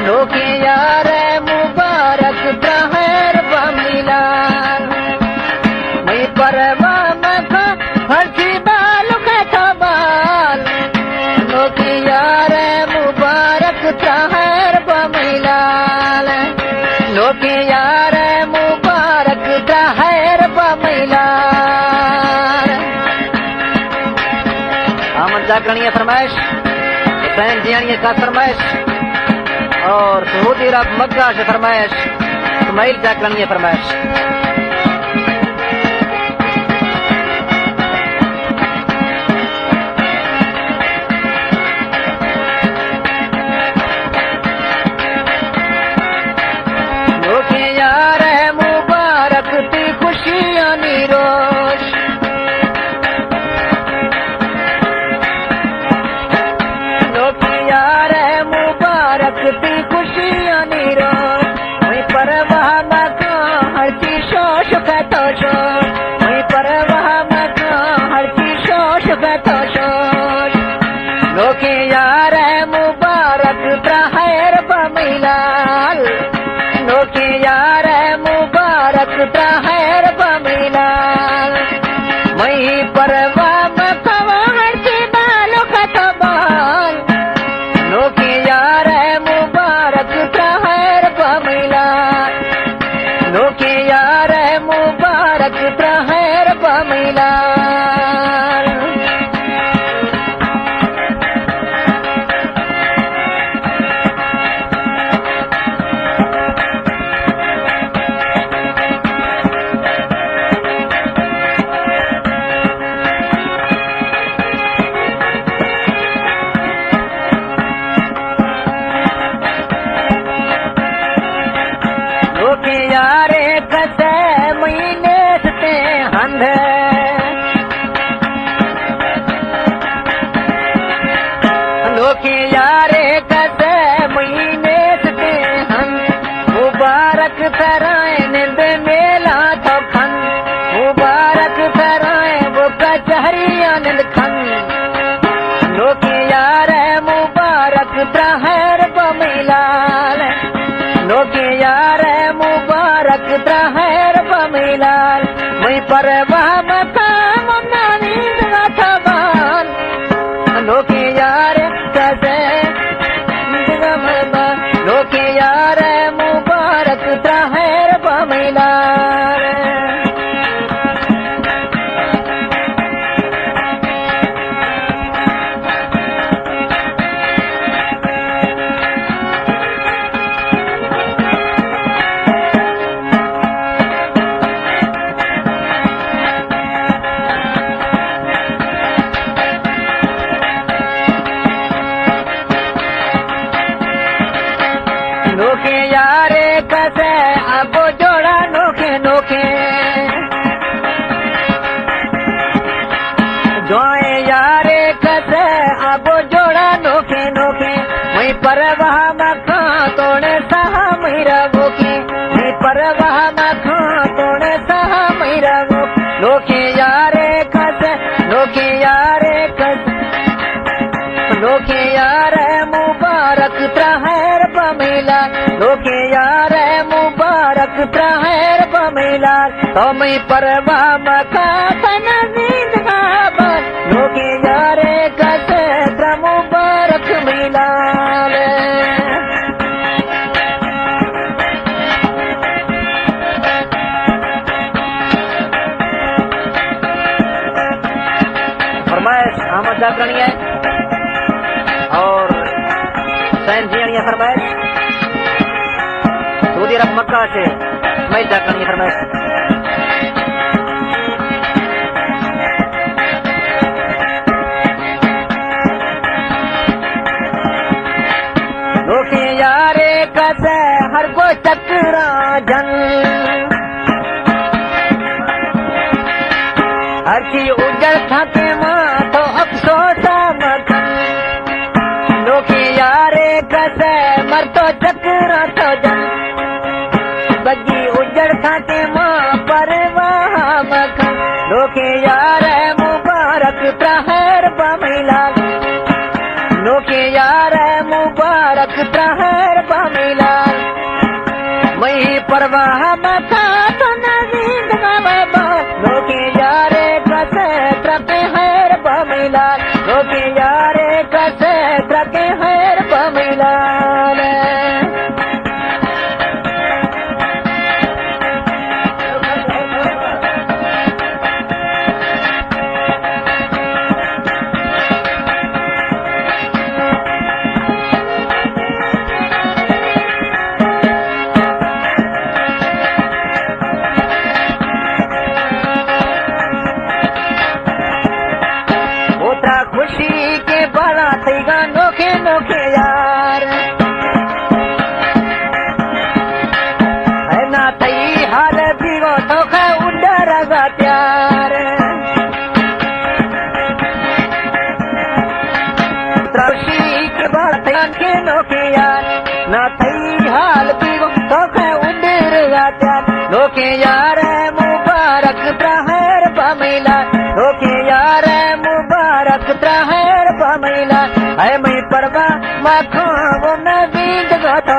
लोके यार मुबारक प्रहर बमिलाल मैं परवा मखा हरची बाल कथबाल लोके यार मुबारक प्रहर बमिलाल लोके यार मुबारक प्रहर बमिलाल। आमन जागरणीय फरमाइश फैन जियानी का फरमाइश और सऊदी अरब मक्का से फरमाइश इस्माइल जागरणीय फरमाइश। लोके यार मुबारक ती खुशियां निरोश लोके यार मुबारक ती खुशियां निरोश मैं परवाह मका हरची शोश कहतो शोश मैं परवाह मका हरची शोश कहतो शोश लोके यार मुबारक प्रहर बमिलाल लोके यार मुबारक प्रहर बमिलाल मैं परवाह मका हरची बालो कथबाल लोके यार मुबारक प्रहर बमिलाल लोके यार मुबारक प्रहर बमिलाल। लोके यारे कसे महीने से हंध लोके यारे कसे महीने से हंध मुबारक कराए निंद मेला तो खन मुबारक कराए वो कचहरी आनंद खन लोके यारे मुबारक प्रहर बमिलाल लोके यार मुबारक प्रहर बमिलाल मैं परवाह मका मम्मा नींद गाथबान लोके यार कसे लोके यार मुबारक प्रहर बमिलाल। लोके यारे कसे अब जोड़ा नोखे नोखे जोए यारे कसे अब जोड़ा नोखे नोखे मैं परवाह मखा तोड़े सहा मेरा बोके मैं परवाह मखा तोड़े सहा मेरा बो लोके यारे कसे लोके यारे कसे लोके यार मुबारक प्रहर बमिलाल लोके यार मुबारक प्रहर बमिलाल तो मैं परवाह मका तना नींद गाबन लोके यार कसे मुबारक मिलाल। फरमाइश अहमद जागरणी है और सैन जियानी फरमाइश सऊदी अरब मक्का से इस्माइल जागरणी फरमाइश। लोके यारे कसे हर को चक्रा जन हर की उजड़ थाके मां तो अफसोस मखन लोके यारे कसे मर तो चक्रा तो जन बगी उजड़ थाके मां परवाह मखन लोके यारे मुबारक प्रहर बमिलाल लोके यारे मुबारक प्रहर बमिलाल मई परवाह मथा तो नजीद बाबा लोके यारे कसे ट्रके हैर बमिलाल लोके यारे कसे ट्रके हैर बमिलाल खुशी के बड़ा थईगा नोखे नोखे यार है ना थई हाल बीगो धोखा उडरगा प्यार खुशी के बड़ा थईगा के नोखे यार ना थई हाल बीगो धोखा उडरगा प्यार नोखे यार मुबारक प्रहर बमिला नोखे यार मुबारक प्रहर बमिला है मैं परवा माखो वो नबी जगत